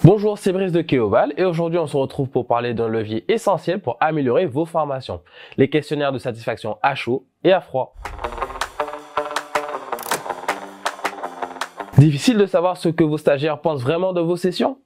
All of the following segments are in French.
Bonjour, c'est Brice de Keoval et aujourd'hui on se retrouve pour parler d'un levier essentiel pour améliorer vos formations, les questionnaires de satisfaction à chaud et à froid. Difficile de savoir ce que vos stagiaires pensent vraiment de vos sessions?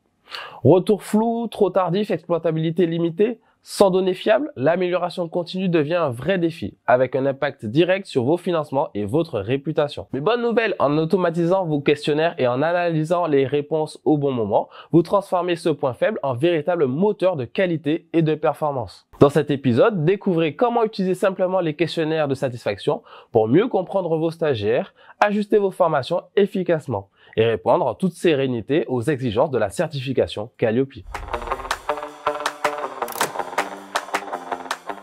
Retour flou, trop tardif, exploitabilité limitée? Sans données fiables, l'amélioration continue devient un vrai défi, avec un impact direct sur vos financements et votre réputation. Mais bonne nouvelle, en automatisant vos questionnaires et en analysant les réponses au bon moment, vous transformez ce point faible en véritable moteur de qualité et de performance. Dans cet épisode, découvrez comment utiliser simplement les questionnaires de satisfaction pour mieux comprendre vos stagiaires, ajuster vos formations efficacement et répondre en toute sérénité aux exigences de la certification Calliope.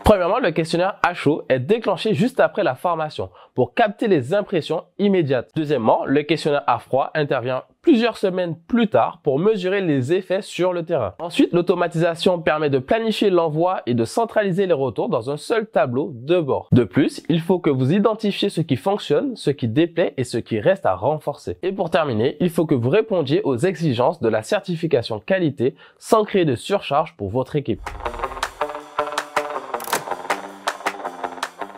Premièrement, le questionnaire à chaud est déclenché juste après la formation pour capter les impressions immédiates. Deuxièmement, le questionnaire à froid intervient plusieurs semaines plus tard pour mesurer les effets sur le terrain. Ensuite, l'automatisation permet de planifier l'envoi et de centraliser les retours dans un seul tableau de bord. De plus, il faut que vous identifiez ce qui fonctionne, ce qui déplaît et ce qui reste à renforcer. Et pour terminer, il faut que vous répondiez aux exigences de la certification qualité sans créer de surcharge pour votre équipe.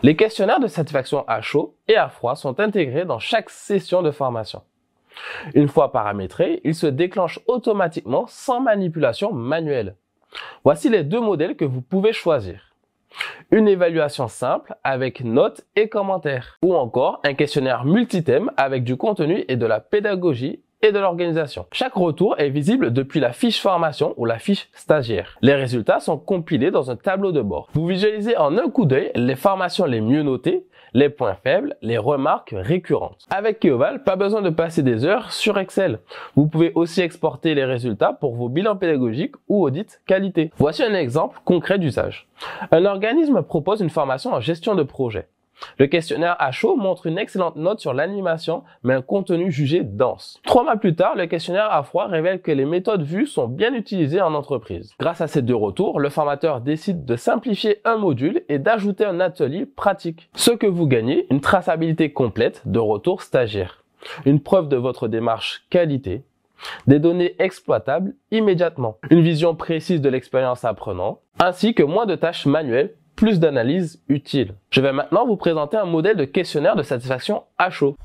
Les questionnaires de satisfaction à chaud et à froid sont intégrés dans chaque session de formation. Une fois paramétrés, ils se déclenchent automatiquement sans manipulation manuelle. Voici les deux modèles que vous pouvez choisir. Une évaluation simple avec notes et commentaires. Ou encore un questionnaire multithème avec du contenu et de la pédagogie et de l'organisation. Chaque retour est visible depuis la fiche formation ou la fiche stagiaire. Les résultats sont compilés dans un tableau de bord. Vous visualisez en un coup d'œil les formations les mieux notées, les points faibles, les remarques récurrentes. Avec Keoval, pas besoin de passer des heures sur Excel. Vous pouvez aussi exporter les résultats pour vos bilans pédagogiques ou audits qualité. Voici un exemple concret d'usage. Un organisme propose une formation en gestion de projet. Le questionnaire à chaud montre une excellente note sur l'animation, mais un contenu jugé dense. 3 mois plus tard, le questionnaire à froid révèle que les méthodes vues sont bien utilisées en entreprise. Grâce à ces deux retours, le formateur décide de simplifier un module et d'ajouter un atelier pratique. Ce que vous gagnez, une traçabilité complète de retour stagiaire, une preuve de votre démarche qualité, des données exploitables immédiatement, une vision précise de l'expérience apprenant, ainsi que moins de tâches manuelles, plus d'analyse utile. Je vais maintenant vous présenter un modèle de questionnaire de satisfaction à chaud.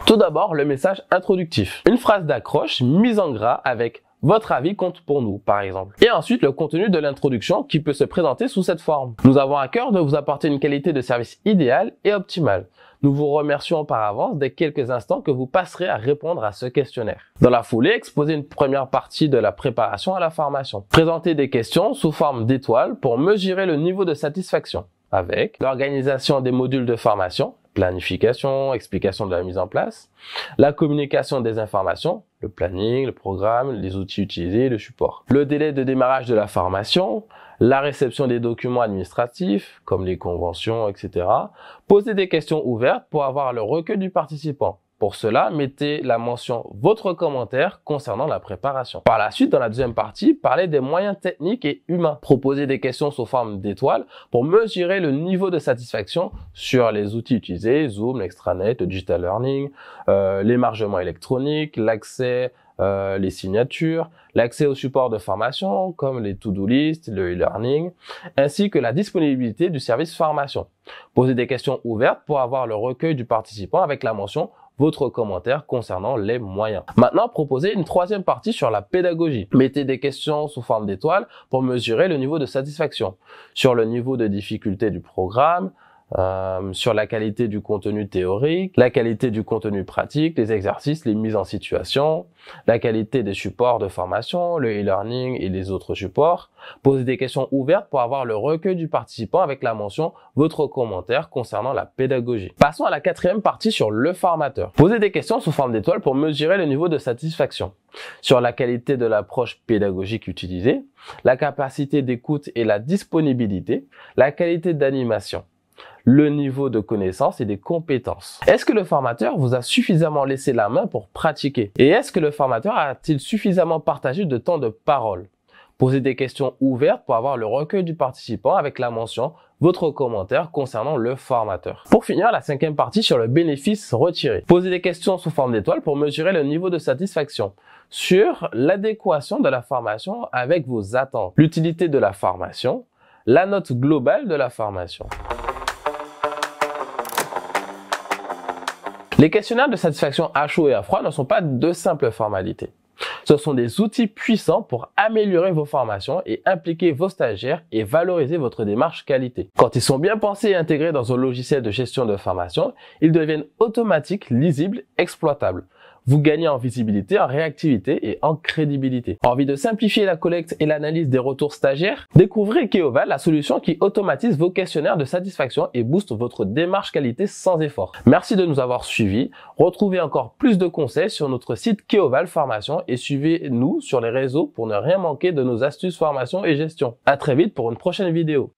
Tout d'abord, le message introductif. Une phrase d'accroche mise en gras avec « Votre avis compte pour nous » par exemple. Et ensuite, le contenu de l'introduction qui peut se présenter sous cette forme. Nous avons à cœur de vous apporter une qualité de service idéale et optimale. Nous vous remercions par avance des quelques instants que vous passerez à répondre à ce questionnaire. Dans la foulée, exposez une première partie de la préparation à la formation. Présentez des questions sous forme d'étoiles pour mesurer le niveau de satisfaction avec l'organisation des modules de formation, planification, explication de la mise en place, la communication des informations, le planning, le programme, les outils utilisés, le support, le délai de démarrage de la formation, la réception des documents administratifs, comme les conventions, etc. Posez des questions ouvertes pour avoir le recueil du participant. Pour cela, mettez la mention « Votre commentaire » concernant la préparation. Par la suite, dans la deuxième partie, parlez des moyens techniques et humains. Proposez des questions sous forme d'étoiles pour mesurer le niveau de satisfaction sur les outils utilisés, Zoom, l'extranet, le digital learning, l'émargement électronique, l'accès, les signatures, l'accès au support de formation comme les to-do list, le e-learning, ainsi que la disponibilité du service formation. Posez des questions ouvertes pour avoir le recueil du participant avec la mention votre commentaire concernant les moyens. Maintenant, proposez une troisième partie sur la pédagogie. Mettez des questions sous forme d'étoiles pour mesurer le niveau de satisfaction, sur le niveau de difficulté du programme, sur la qualité du contenu théorique, la qualité du contenu pratique, les exercices, les mises en situation, la qualité des supports de formation, le e-learning et les autres supports. Posez des questions ouvertes pour avoir le recueil du participant avec la mention « Votre commentaire concernant la pédagogie ». Passons à la quatrième partie sur le formateur. Posez des questions sous forme d'étoiles pour mesurer le niveau de satisfaction sur la qualité de l'approche pédagogique utilisée, la capacité d'écoute et la disponibilité, la qualité d'animation, le niveau de connaissance et des compétences. Est-ce que le formateur vous a suffisamment laissé la main pour pratiquer? Et est-ce que le formateur a-t-il suffisamment partagé de temps de parole? Posez des questions ouvertes pour avoir le recueil du participant avec la mention votre commentaire concernant le formateur. Pour finir, la 5e partie sur le bénéfice retiré. Posez des questions sous forme d'étoiles pour mesurer le niveau de satisfaction sur l'adéquation de la formation avec vos attentes, l'utilité de la formation, la note globale de la formation. Les questionnaires de satisfaction à chaud et à froid ne sont pas de simples formalités. Ce sont des outils puissants pour améliorer vos formations et impliquer vos stagiaires et valoriser votre démarche qualité. Quand ils sont bien pensés et intégrés dans un logiciel de gestion de formation, ils deviennent automatiques, lisibles, exploitables. Vous gagnez en visibilité, en réactivité et en crédibilité. Envie de simplifier la collecte et l'analyse des retours stagiaires? Découvrez Keoval, la solution qui automatise vos questionnaires de satisfaction et booste votre démarche qualité sans effort. Merci de nous avoir suivis. Retrouvez encore plus de conseils sur notre site Keoval Formation et suivez-nous sur les réseaux pour ne rien manquer de nos astuces formation et gestion. À très vite pour une prochaine vidéo.